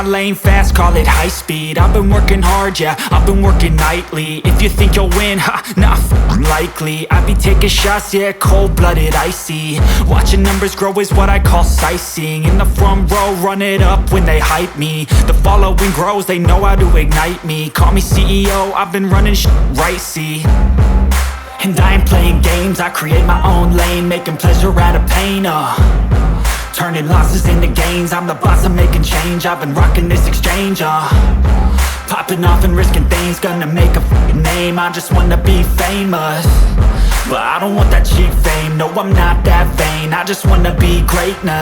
lane fast, call it high speed. I've been working hard, yeah, I've been working nightly. If you think you'll win, ha, not likely. I be taking shots, yeah, cold-blooded, icy. Watching numbers grow is what I call sightseeing. In the front row, run it up when they hype me. The following grows, they know how to ignite me. Call me CEO, I've been running right, see. And I ain't playing games, I create my own lane, making pleasure out of pain, turning losses into gains. I'm the boss, I'm making change. I've been rocking this exchange, popping off and risking things. Gonna make a name, I just wanna be famous. But I don't want that cheap fame, no, I'm not that vain. I just wanna be great now.